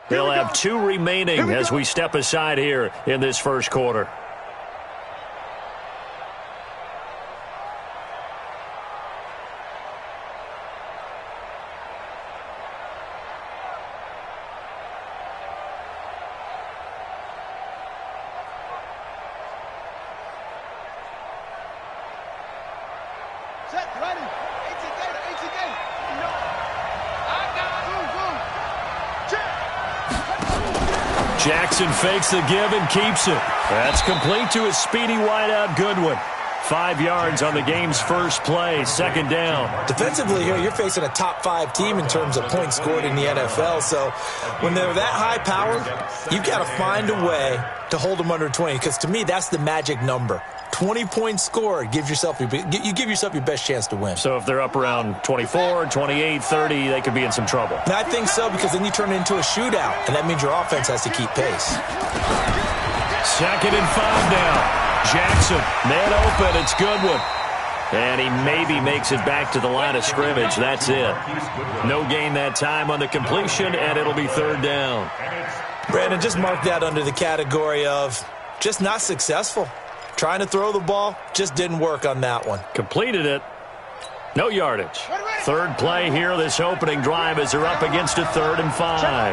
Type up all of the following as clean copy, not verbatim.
They'll have 2 remaining as we step aside here in this first quarter. Jackson fakes the give and keeps it. That's complete to his speedy wideout Goodwin. 5 yards on the game's first play, second down. Defensively here, you're facing a top 5 team in terms of points scored in the NFL. So when they're that high powered, you've got to find a way to hold them under 20. Because to me, that's the magic number. 20 points scored, you give yourself your best chance to win. So if they're up around 24, 28, 30, they could be in some trouble. And I think so, because then you turn it into a shootout, and that means your offense has to keep pace. Second and 5 now. Jackson, man open, it's Goodwin. And he maybe makes it back to the line of scrimmage. That's it. No gain that time on the completion, and it'll be third down. Brandon, just mark that under the category of just not successful. Trying to throw the ball, just didn't work on that one. Completed it. No yardage. Third play here, this opening drive as they're up against a 3rd and 5.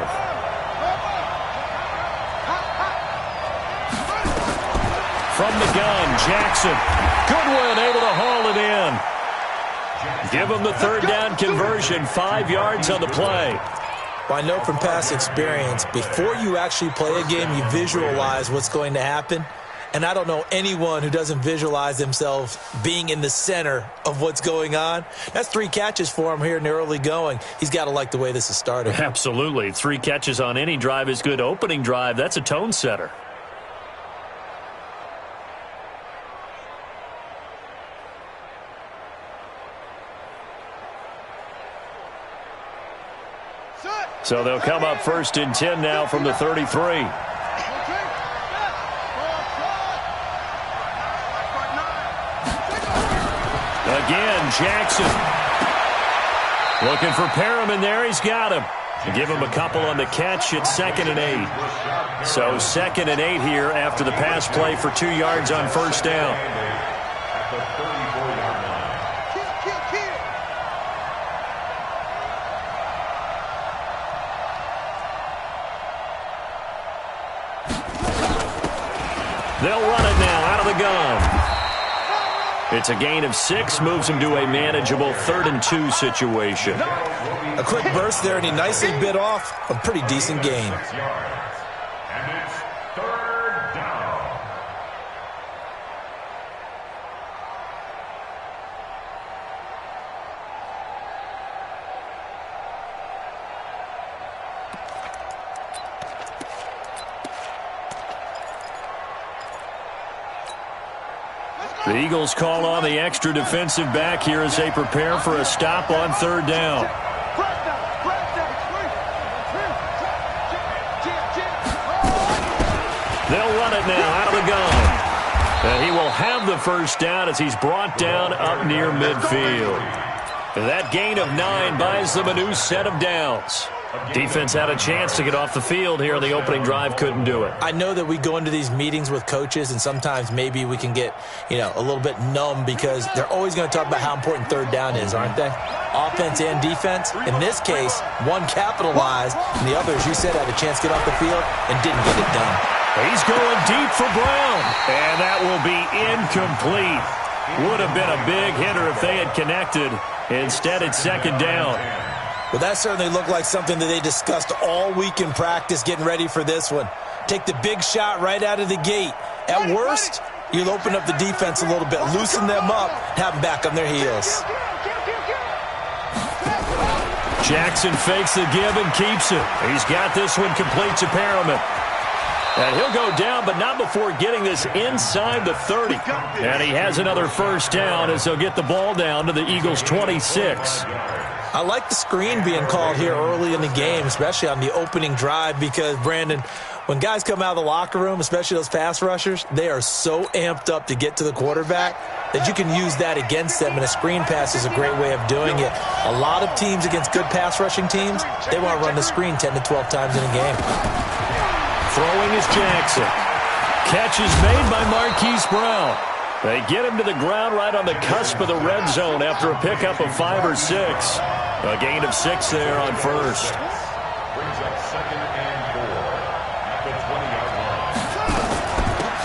From the gun, Jackson. Goodwin able to haul it in. Give him the third down conversion, 5 yards on the play. Well, I know from past experience, before you actually play a game, you visualize what's going to happen. And I don't know anyone who doesn't visualize themselves being in the center of what's going on. That's 3 catches for him here in the early going. He's got to like the way this is starting. Absolutely. 3 catches on any drive is good. Opening drive, that's a tone setter. So they'll come up 1st and 10 now from the 33. Again, Jackson. Looking for Perriman there. He's got him. Give him a couple on the catch. It's 2nd and 8. So 2nd and 8 here after the pass play for 2 yards on first down. They'll run it now out of the gun. It's a gain of 6, moves him to a manageable 3rd and 2 situation. A quick burst there, and he nicely bit off a pretty decent gain. And it's 3rd down. The Eagles call on the extra defensive back here as they prepare for a stop on 3rd down. They'll run it now out of the gun. And he will have the first down as he's brought down up near midfield. That gain of 9 buys them a new set of downs. Defense had a chance to get off the field here in the opening drive, couldn't do it. I know that we go into these meetings with coaches, and sometimes maybe we can get, a little bit numb because they're always going to talk about how important 3rd down is, aren't they? Offense and defense. In this case, one capitalized, and the other, as you said, had a chance to get off the field and didn't get it done. He's going deep for Brown, and that will be incomplete. Would have been a big hitter if they had connected. Instead, it's 2nd down. Well, that certainly looked like something that they discussed all week in practice getting ready for this one. Take the big shot right out of the gate. At worst, you'll open up the defense a little bit, loosen them up, have them back on their heels. Jackson fakes the give and keeps it. He's got this one complete to Perriman. And he'll go down, but not before getting this inside the 30. And he has another first down as they'll get the ball down to the Eagles' 26. I like the screen being called here early in the game, especially on the opening drive, because, Brandon, When guys come out of the locker room, especially those pass rushers, they are so amped up to get to the quarterback that you can use that against them, and a screen pass is a great way of doing it. A lot of teams against good pass rushing teams, they want to run the screen 10 to 12 times in a game. Throwing is Jackson. Catch is made by Marquise Brown. They get him to the ground right on the cusp of the red zone after a pickup of 5 or 6. A gain of 6 there on first. Brings up 2nd and 4 at the 20-yard line.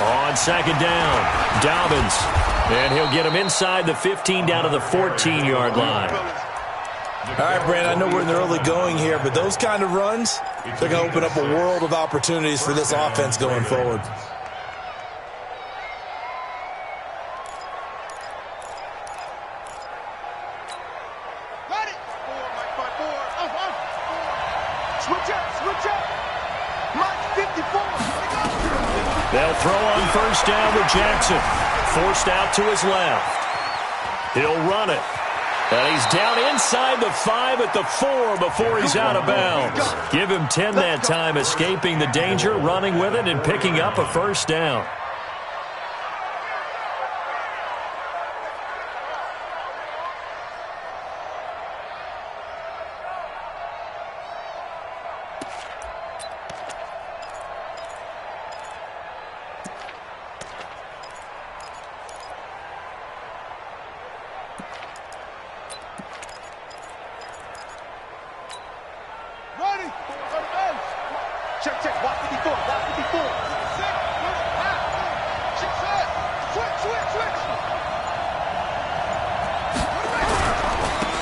On second down, Dobbins. And he'll get him inside the 15 down to the 14-yard line. All right, Brandon, I know we're in the early going here, but those kind of runs, they're going to open up a world of opportunities for this offense going forward. They'll throw on first down with Jackson. Forced out to his left. He'll run it. And he's down inside the 5 at the 4 before he's out of bounds. Give him 10 that time, escaping the danger, running with it, and picking up a first down.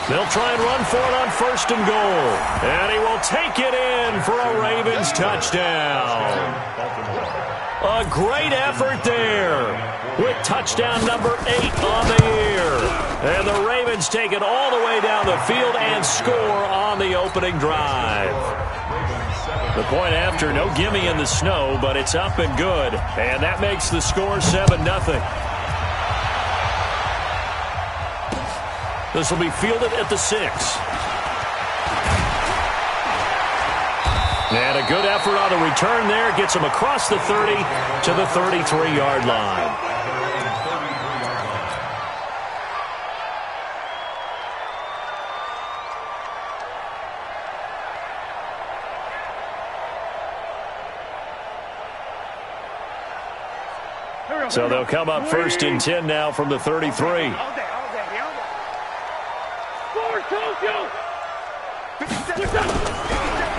They'll try and run for it on first and goal. And he will take it in for a Ravens touchdown. A great effort there with touchdown number 8 on the year. And the Ravens take it all the way down the field and score on the opening drive. The point after, no gimme in the snow, but it's up and good. And that makes the score 7-0. This will be fielded at the 6. And a good effort on the return there. Gets him across the 30 to the 33-yard line. So they'll come up first and 10 now from the 33.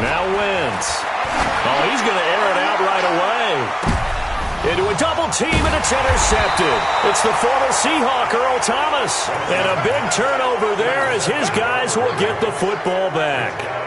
Now Wentz. Oh, he's going to air it out right away. Into a double team, and it's intercepted. It's the former Seahawk, Earl Thomas. And a big turnover there as his guys will get the football back.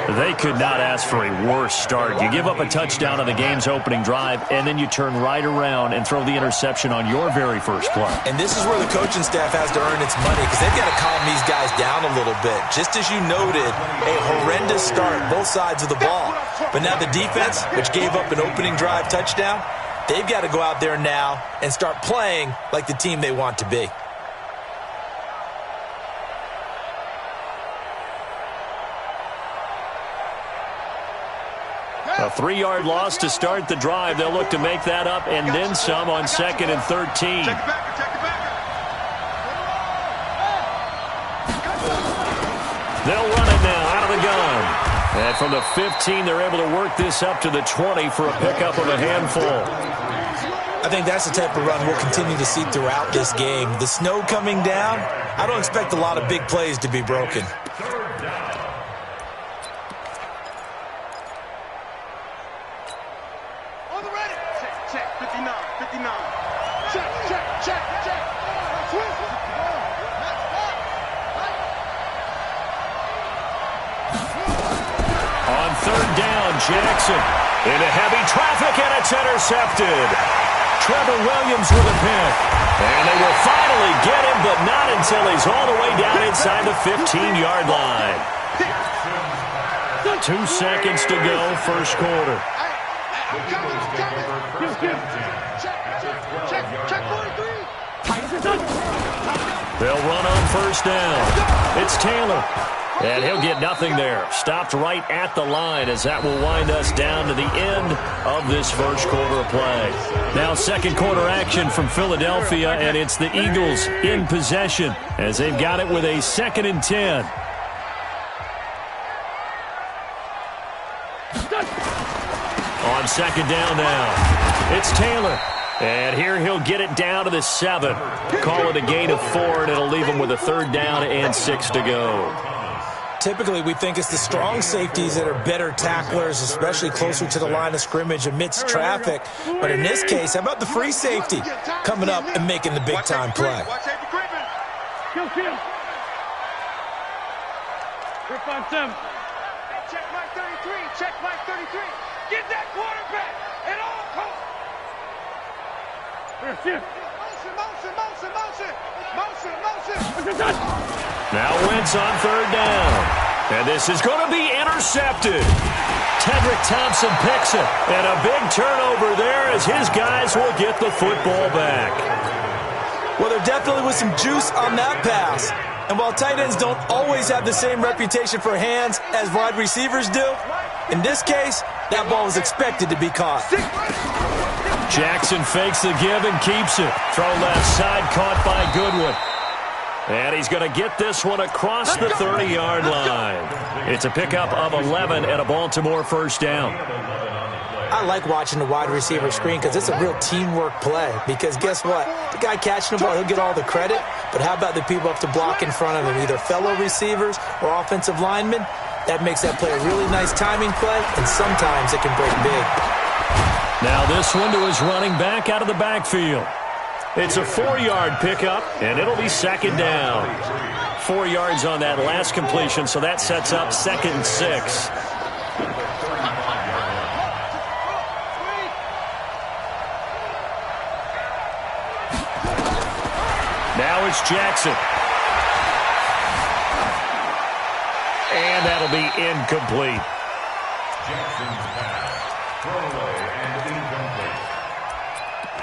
They could not ask for a worse start. You give up a touchdown on the game's opening drive, and then you turn right around and throw the interception on your very first play. And this is where the coaching staff has to earn its money, because they've got to calm these guys down a little bit. Just as you noted, a horrendous start, both sides of the ball. But now the defense, which gave up an opening drive touchdown, they've got to go out there now and start playing like the team they want to be. A 3-yard loss to start the drive. They'll look to make that up and then some on 2nd and 13. They'll run it now out of the gun. And from the 15, they're able to work this up to the 20 for a pickup of a handful. I think that's the type of run we'll continue to see throughout this game. The snow coming down, I don't expect a lot of big plays to be broken. Jackson into heavy traffic, and it's intercepted. Trevor Williams with a pick. And they will finally get him, but not until he's all the way down inside the 15-yard line. 2 seconds to go, first quarter. They'll run on first down. It's Taylor. And he'll get nothing there. Stopped right at the line as that will wind us down to the end of this first quarter of play. Now second quarter action from Philadelphia, and it's the Eagles in possession as they've got it with a 2nd and 10. On second down now, it's Taylor. And here he'll get it down to the 7. Call it a gain of 4, and it'll leave him with a 3rd down and 6 to go. Typically, we think it's the strong safeties that are better tacklers, especially closer to the line of scrimmage amidst traffic. But in this case, how about the free safety coming up and making the big-time play? Check my 33. Check my 33. Get that quarterback at all costs. Motion. Now Wentz on 3rd down. And this is going to be intercepted. Tedrick Thompson picks it. And a big turnover there as his guys will get the football back. Well, there definitely was some juice on that pass. And while tight ends don't always have the same reputation for hands as wide receivers do, in this case, that ball was expected to be caught. Jackson fakes the give and keeps it. Throw left side, caught by Goodwin. And he's going to get this one across the 30-yard line. It's a pickup of 11 and a Baltimore 1st down. I like watching the wide receiver screen because it's a real teamwork play. Because guess what? The guy catching the ball, he'll get all the credit. But how about the people up to block in front of him, either fellow receivers or offensive linemen? That makes that play a really nice timing play, and sometimes it can break big. Now this one to his running back out of the backfield. It's a 4-yard pickup, and it'll be 2nd down. 4 yards on that last completion, so that sets up 2nd and 6. Now it's Jackson. And that'll be incomplete. Jackson's pass. Throwaway and incomplete.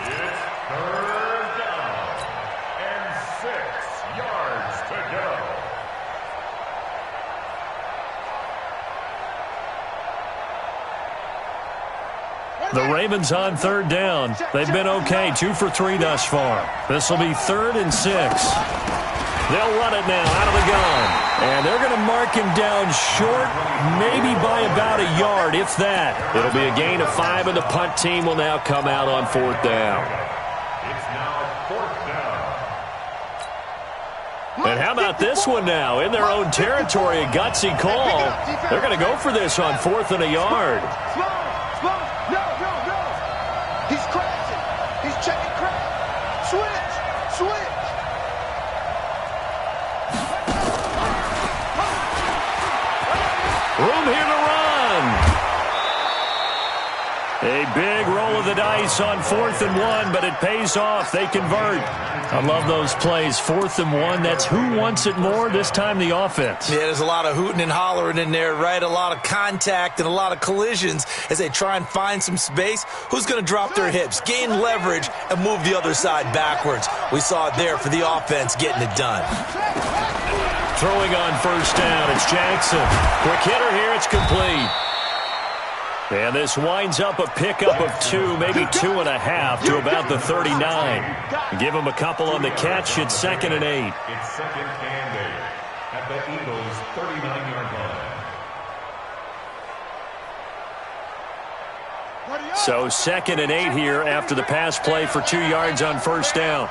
It's 3rd down and 6 yards to go. The Ravens on 3rd down. They've been okay, 2 for 3 thus far. This will be 3rd and 6. They'll run it now out of the gun. And they're going to mark him down short, maybe by about a yard, if that. It'll be a gain of 5, and the punt team will now come out on 4th down. It's now 4th down. And how about this one now? In their own territory, a gutsy call. They're going to go for this on 4th and a yard. No. He's crashing. He's checking crash. Switch. Room here to run. A big roll of the dice on 4th and 1, but it pays off. They convert. I love those plays. 4th and 1, that's who wants it more, this time the offense. Yeah, there's a lot of hooting and hollering in there, right? A lot of contact and a lot of collisions as they try and find some space. Who's going to drop their hips, gain leverage, and move the other side backwards? We saw it there for the offense getting it done. Throwing on 1st down, it's Jackson. Quick hitter here, it's complete. And this winds up a pickup of 2, maybe 2.5 to about the 39. Give him a couple on the catch. It's 2nd and 8. It's 2nd and 8 at the Eagles' 39-yard line. So 2nd and 8 here after the pass play for 2 yards on 1st down.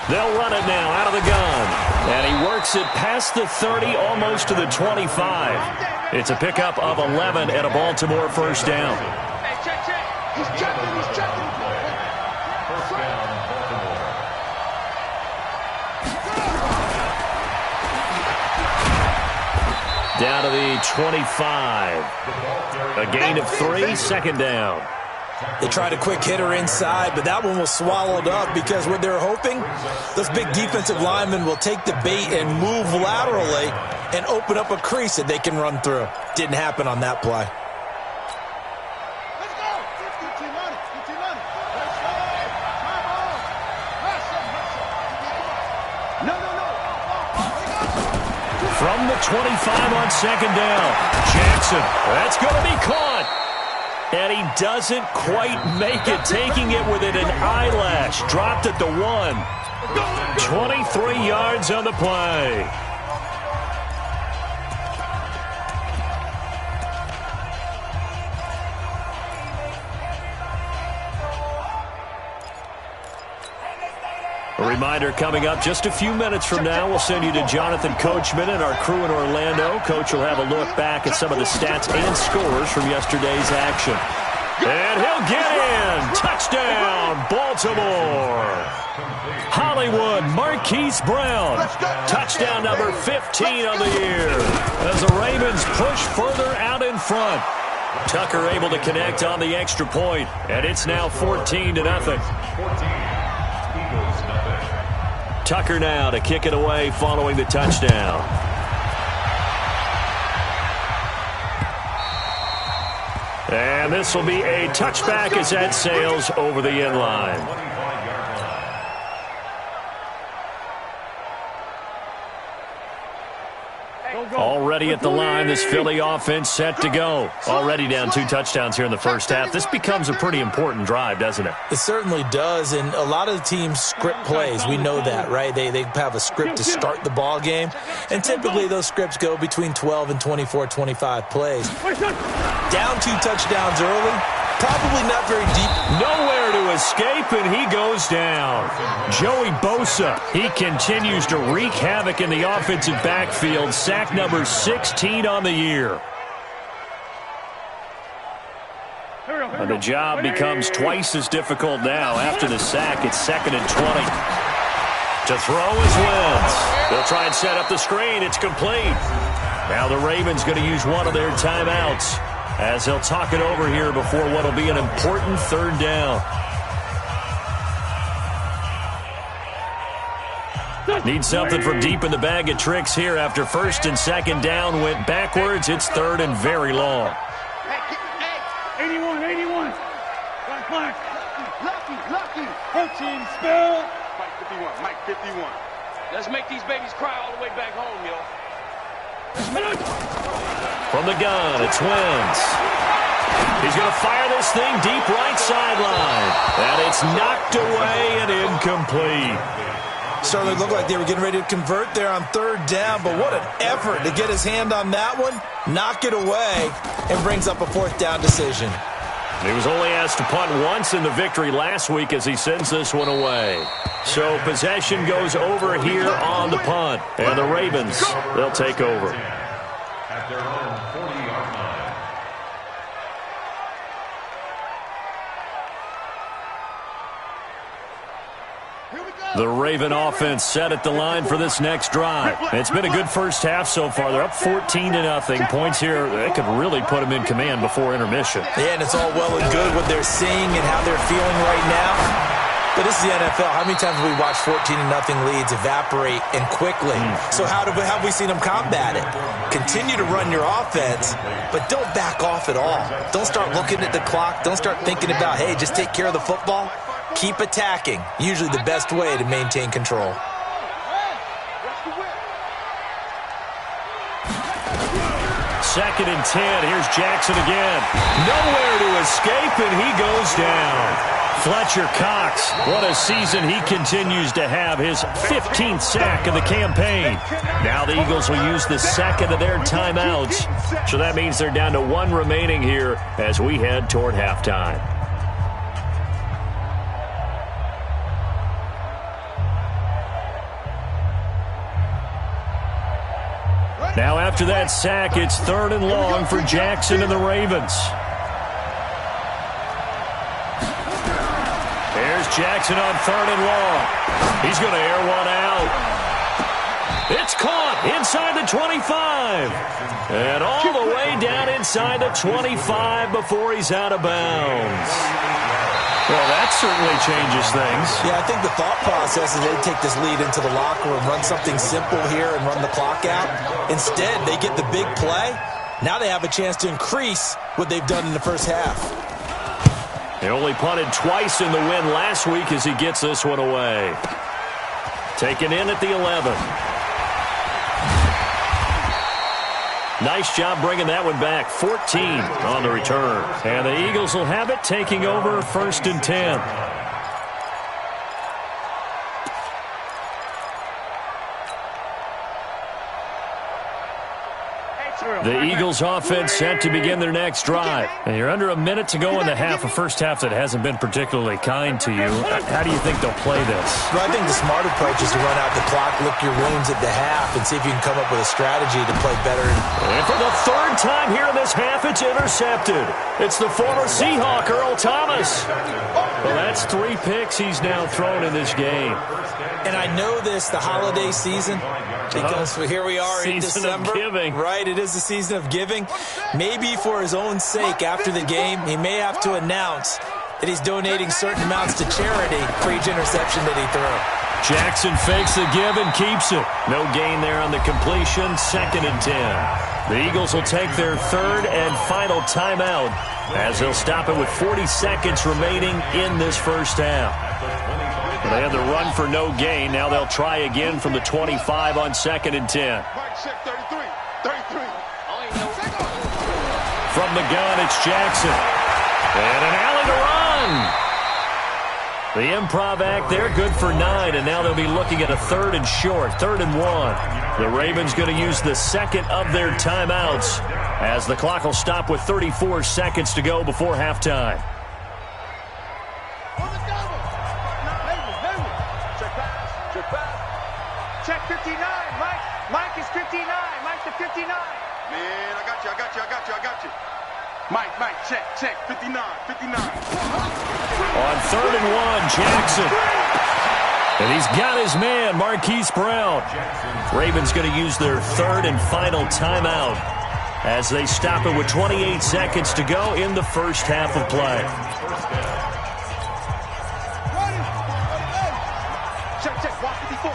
They'll run it now out of the gun. And he works it past the 30, almost to the 25. It's a pickup of 11 and a Baltimore 1st down. Hey, check. He's checking. First down, Baltimore. Down to the 25. A gain of 3, 2nd down. They tried a quick hitter inside, but that one was swallowed up because what they're hoping, those big defensive linemen will take the bait and move laterally and open up a crease that they can run through. Didn't happen on that play. From the 25 on second down. Jackson, that's going to be caught. And he doesn't quite make it, taking it within an eyelash. Dropped at the 1. 23 yards on the play. A reminder coming up just a few minutes from now. We'll send you to Jonathan Coachman and our crew in Orlando. Coach will have a look back at some of the stats and scores from yesterday's action. And he'll get in. Touchdown, Baltimore. Hollywood, Marquise Brown. Touchdown number 15 on the year. As the Ravens push further out in front. Tucker able to connect on the extra point, and it's now 14-0. Tucker now to kick it away following the touchdown. And this will be a touchback as that sails over the end line. Already at the line, this Philly offense set to go. Already down 2 touchdowns here in the first half. This becomes a pretty important drive, doesn't it? It certainly does, and a lot of the teams script plays. We know that, right? They have a script to start the ball game, and typically those scripts go between 12 and 24, 25 plays. Down 2 touchdowns early, probably not very deep. Nowhere to escape, and he goes down. Joey Bosa, he continues to wreak havoc in the offensive backfield. Sack number 16 on the year. And the job becomes twice as difficult now. After the sack, it's 2nd and 20. To throw is Wentz. They'll try and set up the screen. It's complete. Now the Ravens going to use one of their timeouts, as he'll talk it over here before what will be an important 3rd down. Need something from deep in the bag of tricks here after 1st and 2nd down went backwards. It's 3rd and very long. 81. Lucky. 14, spell. Mike 51. Let's make these babies cry all the way back home, yo. From the gun, it's Wentz. He's going to fire this thing deep right sideline. And it's knocked away and incomplete. Certainly looked like they were getting ready to convert there on 3rd down, but what an effort to get his hand on that one, knock it away, and brings up a 4th down decision. He was only asked to punt once in the victory last week as he sends this one away. So possession goes over here on the punt, and the Ravens, they'll take over. At their own 40-yard line. The Raven offense set at the line for this next drive. It's been a good first half so far. They're up 14-0. Points here, they could really put them in command before intermission. Yeah, and it's all well and good what they're seeing and how they're feeling right now. But this is the NFL. How many times have we watched 14-0 leads evaporate and quickly? So how have we seen them combat it? Continue to run your offense, but don't back off at all. Don't start looking at the clock. Don't start thinking about, hey, just take care of the football. Keep attacking. Usually the best way to maintain control. 2nd and 10. Here's Jackson again. Nowhere to escape, and he goes down. Fletcher Cox, what a season he continues to have. His 15th sack of the campaign. Now the Eagles will use the 2nd of their timeouts. So that means they're down to 1 remaining here as we head toward halftime. Now after that sack, it's 3rd and long for Jackson and the Ravens. There's Jackson on 3rd and long. He's going to air one out. It's caught inside the 25. And all the way down inside the 25 before he's out of bounds. Well, that certainly changes things. Yeah, I think the thought process is they take this lead into the locker room, run something simple here and run the clock out. Instead, they get the big play. Now they have a chance to increase what they've done in the first half. They only punted twice in the win last week as he gets this one away. Taken in at the 11. Nice job bringing that one back. 14 on the return. And the Eagles will have it, taking over 1st and 10. The Eagles offense set to begin their next drive. And you're under a minute to go in the half, a first half that hasn't been particularly kind to you. How do you think they'll play this? Well, I think the smart approach is to run out the clock, lick your wounds at the half, and see if you can come up with a strategy to play better. And for the 3rd time here in this half, it's intercepted. It's the former Seahawk, Earl Thomas. Well, that's 3 picks he's now thrown in this game. And I know this, the holiday season, because here we are in December. Season of giving. Right, it is the season of giving. Maybe for his own sake, after the game, he may have to announce that he's donating certain amounts to charity for each interception that he threw. Jackson fakes the give and keeps it. No gain there on the completion. 2nd and 10. The Eagles will take their 3rd and final timeout as they'll stop it with 40 seconds remaining in this first half. They had the run for no gain. Now they'll try again from the 25 on 2nd and 10. From the gun, it's Jackson. And an alley to run. The improv act there, good for 9, and now they'll be looking at a 3rd and short, 3rd and 1. The Ravens going to use the 2nd of their timeouts as the clock will stop with 34 seconds to go before halftime. Check 59, Mike. Mike is 59. Mike to 59. Man, I got you. Mike, check. 59. On 3rd and 1, Jackson. And he's got his man, Marquise Brown. Ravens going to use their 3rd and final timeout as they stop it with 28 seconds to go in the first half of play. Check. Watch 54.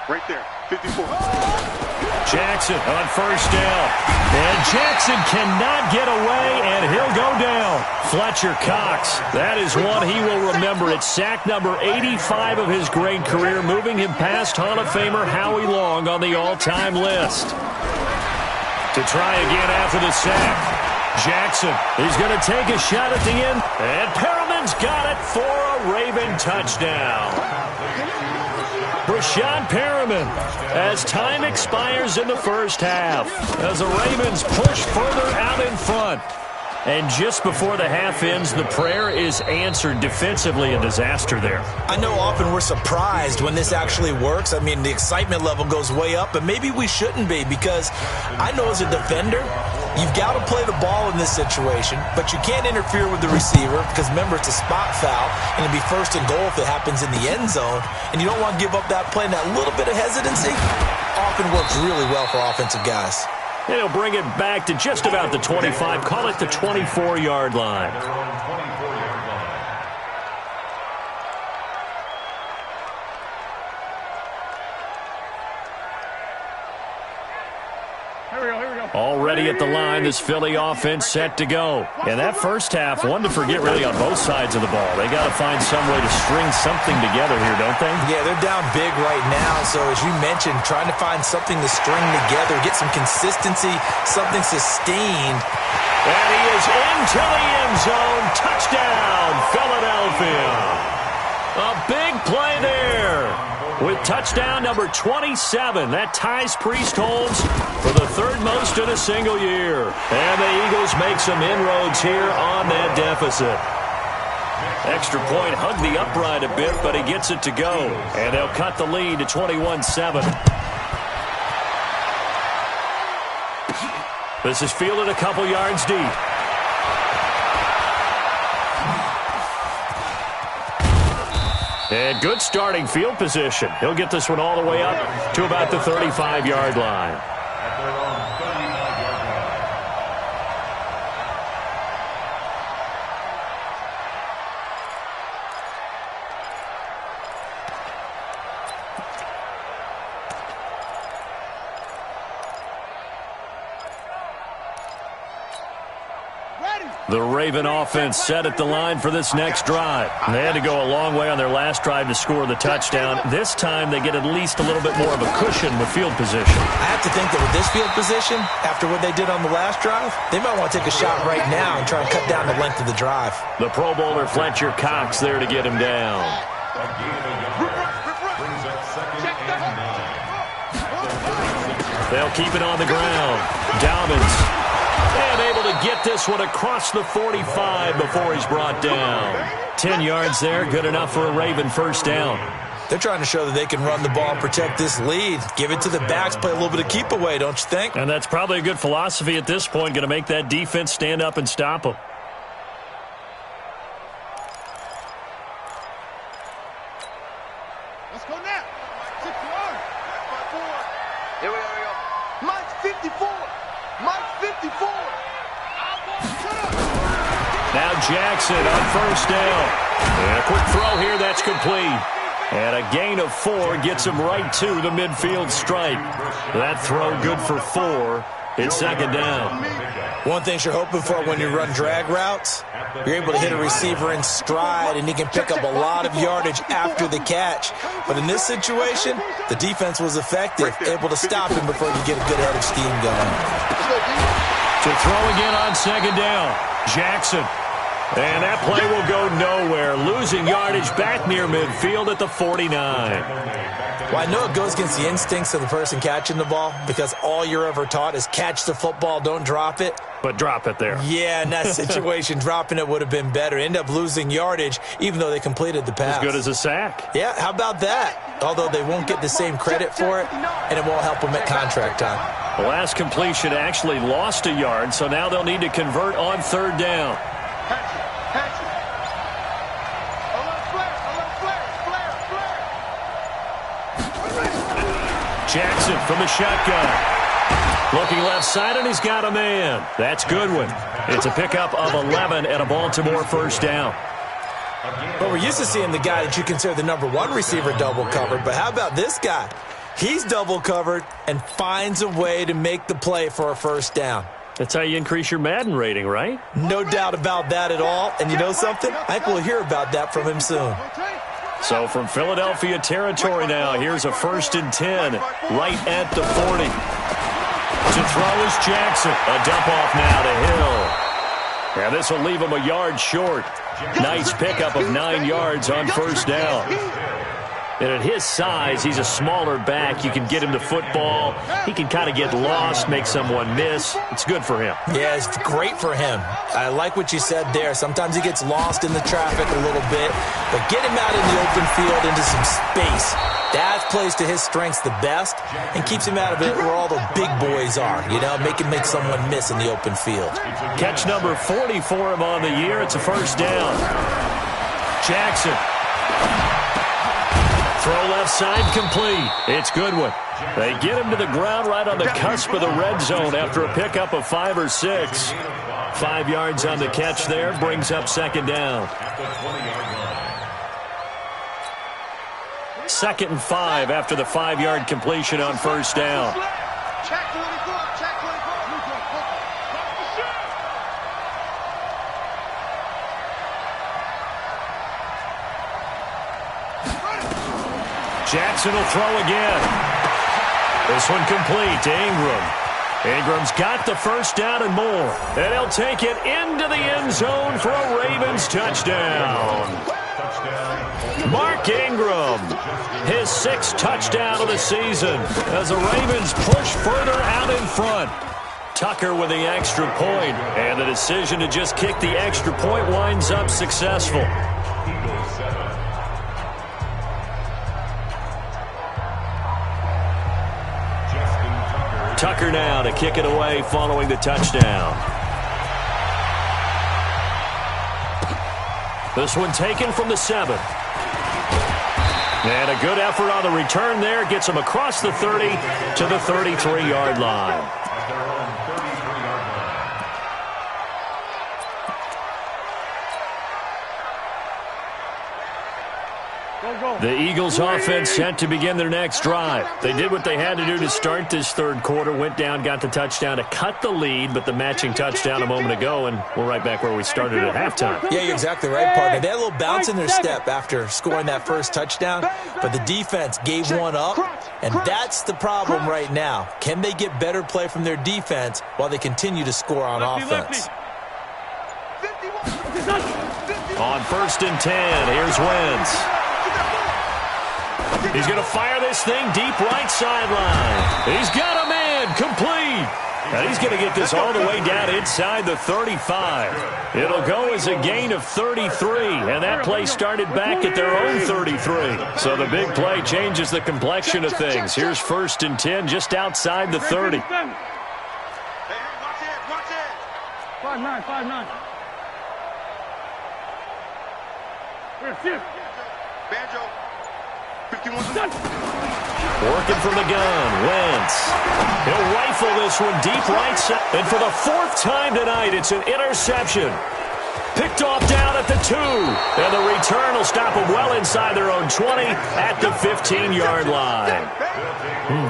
Right there, 54. Jackson on 1st down. And Jackson cannot get away, and he'll go down. Fletcher Cox, that is one he will remember. It's sack number 85 of his great career, moving him past Hall of Famer Howie Long on the all-time list. To try again after the sack. Jackson, he's going to take a shot at the end, and Perriman's got it for a Raven touchdown. Brashad Perriman as time expires in the first half as the Ravens push further out in front. And just before the half ends, the prayer is answered. Defensively, a disaster there. I know often we're surprised when this actually works. I mean, the excitement level goes way up, but maybe we shouldn't be, because I know as a defender, you've got to play the ball in this situation, but you can't interfere with the receiver because, remember, it's a spot foul, and it'll be 1st and goal if it happens in the end zone, and you don't want to give up that play, and that little bit of hesitancy often works really well for offensive guys. And he'll bring it back to just about the 25, call it the 24-yard line. Already at the line, this Philly offense set to go. And that first half, one to forget really on both sides of the ball. They got to find some way to string something together here, don't they? Yeah, they're down big right now. So as you mentioned, trying to find something to string together, get some consistency, something sustained. And he is into the end zone. Touchdown, Philadelphia. A big play there. With touchdown number 27, that ties Priest Holmes for the 3rd most in a single year. And the Eagles make some inroads here on that deficit. Extra point hugged the upright a bit, but he gets it to go. And they'll cut the lead to 21-7. This is fielded a couple yards deep. And good starting field position. He'll get this one all the way up to about the 35-yard line. Ready. The Raven offense set at the line for this next drive. They had to go a long way on their last drive to score the touchdown. This time they get at least a little bit more of a cushion with field position. I have to think that with this field position, after what they did on the last drive, they might want to take a shot right now and try and cut down the length of the drive. The Pro Bowler Fletcher Cox there to get him down. They'll keep it on the ground. Dobbins. And able to get this one across the 45 before he's brought down. 10 yards there, good enough for a Raven first down. They're trying to show that they can run the ball and protect this lead. Give it to the backs, play a little bit of keep away, don't you think? And that's probably a good philosophy at this point, going to make that defense stand up and stop them. Let's go now. 6-1. Here we go. Mike's 54. Mike's 54. Now Jackson on first down. And a quick throw here, that's complete. And a gain of 4 gets him right to the midfield stripe. That throw good for 4. It's second down. One thing you're hoping for when you run drag routes, you're able to hit a receiver in stride and he can pick up a lot of yardage after the catch. But in this situation, the defense was effective, able to stop him before you get a good head of steam going. To throw again on second down, Jackson. And that play will go nowhere. Losing yardage back near midfield at the 49. Well, I know it goes against the instincts of the person catching the ball because all you're ever taught is catch the football, don't drop it. But drop it there. Yeah, in that situation, dropping it would have been better. End up losing yardage even though they completed the pass. As good as a sack. Yeah, how about that? Although they won't get the same credit for it, and it won't help them at contract time. The last completion actually lost a yard, so now they'll need to convert on third down. Jackson from the shotgun. Looking left side, and he's got a man. That's Goodwin. It's a pickup of 11 and a Baltimore first down. But we're used to seeing the guy that you consider the number 1 receiver double covered. But how about this guy? He's double covered and finds a way to make the play for a first down. That's how you increase your Madden rating, right? No doubt about that at all. And you know something? I think we'll hear about that from him soon. So from Philadelphia territory now, here's a 1st and 10 right at the 40. To throw is Jackson. A dump off now to Hill. And this will leave him a yard short. Nice pickup of 9 yards on first down. And at his size, he's a smaller back. You can get him to football. He can kind of get lost, make someone miss. It's good for him. Yeah, it's great for him. I like what you said there. Sometimes he gets lost in the traffic a little bit, but get him out in the open field into some space. That plays to his strengths the best and keeps him out of it where all the big boys are, you know, make someone miss in the open field. Catch number 40 for him on the year. It's a first down. Jackson. Throw left side complete. It's Goodwin. They get him to the ground right on the cusp of the red zone after a pickup of 5 or 6. 5 yards on the catch there. Brings up second down. 2nd and 5 after the 5-yard completion on first down. Jackson will throw again. This one complete to Ingram. Ingram's got the first down and more. And he'll take it into the end zone for a Ravens touchdown. Mark Ingram, his 6th touchdown of the season as the Ravens push further out in front. Tucker with the extra point, and the decision to just kick the extra point winds up successful. Tucker now to kick it away following the touchdown. This one taken from the 7. And a good effort on the return there. Gets him across the 30 to the 33-yard line. The Eagles offense set to begin their next drive. They did what they had to do to start this third quarter, went down, got the touchdown to cut the lead, but the matching touchdown a moment ago, and we're right back where we started at halftime. Yeah, you're exactly right, partner. They had a little bounce in their step after scoring that first touchdown, but the defense gave one up, and that's the problem right now. Can they get better play from their defense while they continue to score on offense? On 1st and 10, here's Wentz. He's going to fire this thing deep right sideline. He's got a man, complete. And he's going to get this all the way down inside the 35. It'll go as a gain of 33, and that play started back at their own 33. So the big play changes the complexion of things. Here's 1st and 10 just outside the 30. Hey, watch it, watch it. 5-9. Banjo. 51. Working from the gun, Wentz. He'll rifle this one deep right side. And for the 4th time tonight, it's an interception. Picked off down at the 2. And the return will stop them well inside their own 20 at the 15-yard line.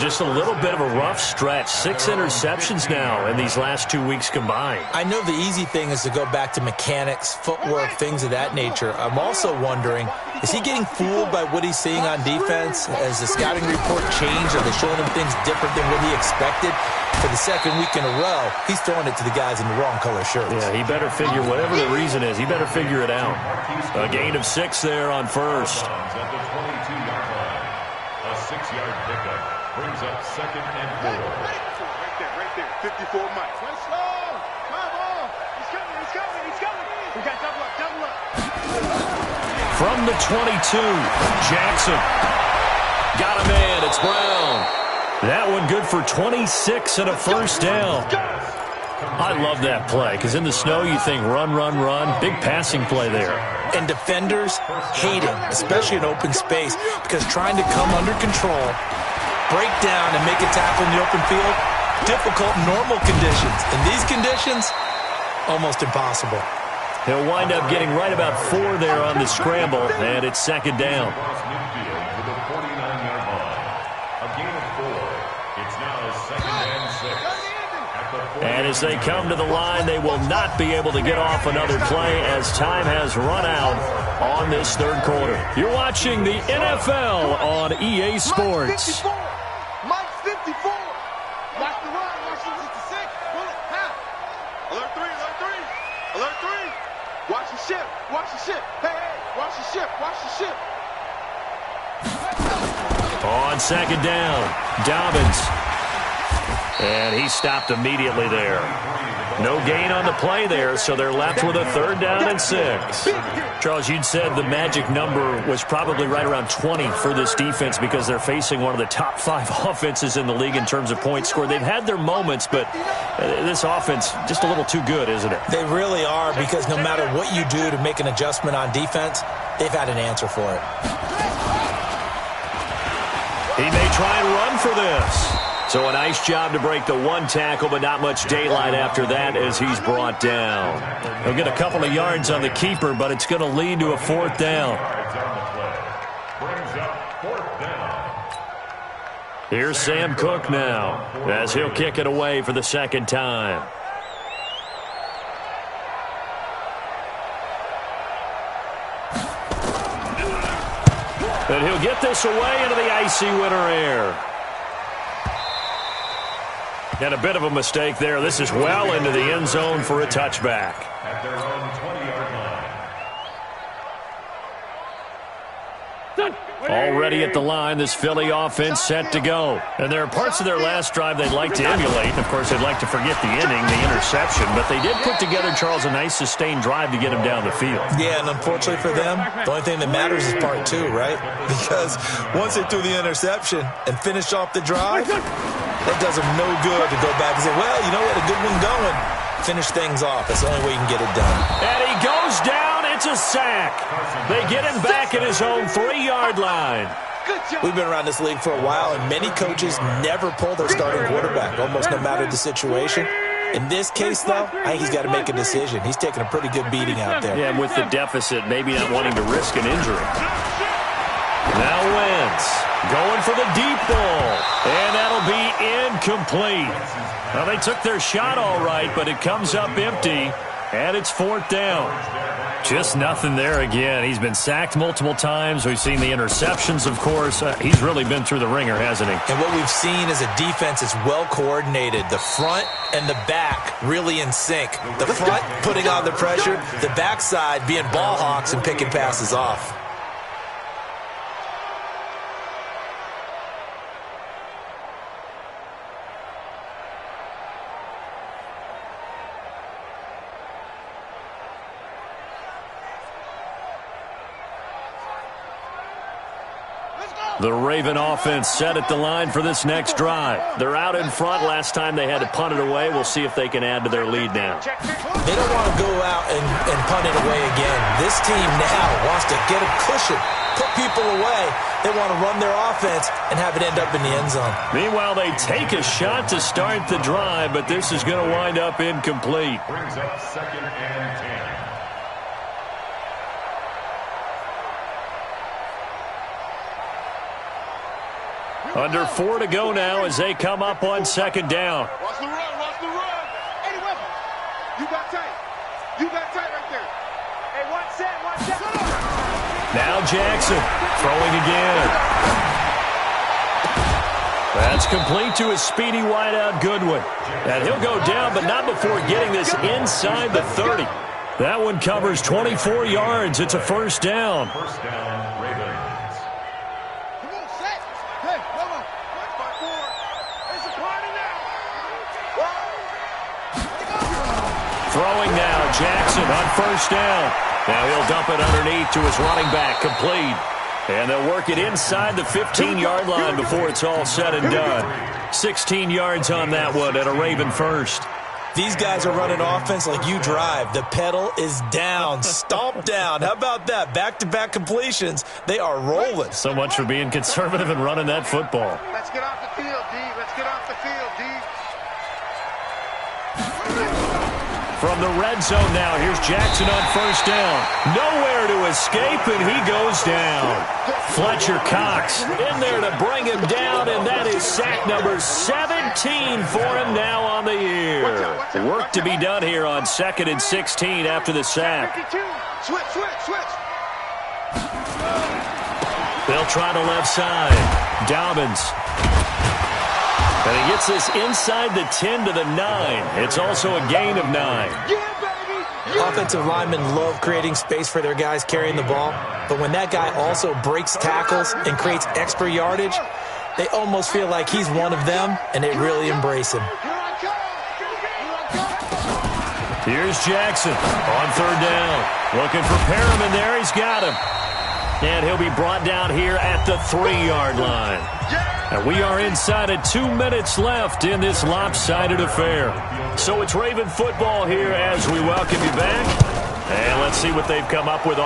Just a little bit of a rough stretch. 6 interceptions now in these last 2 weeks combined. I know the easy thing is to go back to mechanics, footwork, things of that nature. I'm also wondering, is he getting fooled by what he's seeing on defense? Has the scouting report changed? Are they showing him things different than what he expected? For the 2nd week in a row, he's throwing it to the guys in the wrong color shirts. Yeah, he better figure, whatever the reason is, he better figure it out. A gain of 6 there on 1st. At the 22-yard line. A 6-yard pickup brings up 2nd and 4. Right there. 54 Mike. Swing slow. Come on. He's coming. We got double up. From the 22, Jackson. Got a man. It's Brown. That one good for 26 and a 1st down. I love that play because in the snow you think run. Big passing play there. And defenders hate it, especially in open space, because trying to come under control, break down, and make a tackle in the open field, difficult in normal conditions. In these conditions, almost impossible. He'll wind up getting right about 4 there on the scramble, and it's 2nd down. Across midfield to the 49-yard line. A gain of 4. It's now 2nd and 6. And as they come to the line, they will not be able to get off another play as time has run out on this 3rd quarter. You're watching the NFL on EA Sports. Mike 54. Watch the run. Watch the 66. Pull it. Half. Alert 3. Watch the ship. Hey. Watch the ship. On 2nd down, Dobbins. And he stopped immediately there. No gain on the play there, so they're left with a 3rd down and 6. Charles, you'd said the magic number was probably right around 20 for this defense because they're facing one of the top 5 offenses in the league in terms of points scored. They've had their moments, but this offense just a little too good, isn't it? They really are, because no matter what you do to make an adjustment on defense, they've had an answer for it. He may try and run for this. So a nice job to break the 1 tackle, but not much daylight after that as he's brought down. He'll get a couple of yards on the keeper, but it's going to lead to a 4th down. Brings up 4th down. Here's Sam Cook now as he'll kick it away for the 2nd time. And he'll get this away into the icy winter air. And a bit of a mistake there. This is well into the end zone for a touchback. At their own 20-yard line. Already at the line, this Philly offense set to go. And there are parts of their last drive they'd like to emulate. Of course, they'd like to forget the inning, the interception. But they did put together, Charles, a nice sustained drive to get him down the field. Yeah, and unfortunately for them, the only thing that matters is part 2, right? Because once they threw the interception and finished off the drive, that does them no good to go back and say, well, you know what, a good one going. Finish things off. That's the only way you can get it done. And he goes down. It's a sack. They get him back at his own 3-yard line. We've been around this league for a while, and many coaches never pull their starting quarterback, almost no matter the situation. In this case, though, I think he's got to make a decision. He's taking a pretty good beating out there. Yeah, and with the deficit, maybe not wanting to risk an injury. Now Wentz going for the deep ball, and that'll be incomplete. Well, they took their shot all right, but it comes up empty, and it's 4th down. Just nothing there again. He's been sacked multiple times. We've seen the interceptions, of course. He's really been through the ringer, hasn't he? And what we've seen is a defense that's well coordinated. The front and the back really in sync. The front putting on the pressure, the backside being ball hawks and picking passes off. The Raven offense set at the line for this next drive. They're out in front. Last time they had to punt it away. We'll see if they can add to their lead now. They don't want to go out and punt it away again. This team now wants to get a cushion, put people away. They want to run their offense and have it end up in the end zone. Meanwhile, they take a shot to start the drive, but this is going to wind up incomplete. Brings up 2nd and 10. Under 4 to go now as they come up on 2nd down. Watch the run, watch the run. Eddie Weber, you got tight. You got tight right there. Hey, watch that, watch that. Now Jackson throwing again. That's complete to his speedy wideout Goodwin. And he'll go down, but not before getting this inside the 30. That one covers 24 yards. It's a 1st down. 1st down, Ravens. Throwing now, Jackson on 1st down. Now he'll dump it underneath to his running back, complete. And they'll work it inside the 15-yard line before it's all said and done. 16 yards on that one and a Raven first. These guys are running offense like you drive. The pedal is down, stomp down. How about that? Back-to-back completions. They are rolling. So much for being conservative and running that football. Let's get off the field, D. Let's get off the field, D. From the red zone now, here's Jackson on 1st down. Nowhere to escape, and he goes down. Fletcher Cox in there to bring him down, and that is sack number 17 for him now on the year. Work to be done here on 2nd and 16 after the sack. Switch, switch, switch. They'll try the left side. Dobbins. And he gets this inside the 10 to the 9. It's also a gain of 9. Yeah, baby. Offensive linemen love creating space for their guys carrying the ball, but when that guy also breaks tackles and creates extra yardage, they almost feel like he's one of them, and they really embrace him. Here's Jackson on 3rd down. Looking for Perriman there. He's got him. And he'll be brought down here at the 3-yard line. And we are inside of 2 minutes left in this lopsided affair. So it's Raven football here as we welcome you back. And let's see what they've come up with.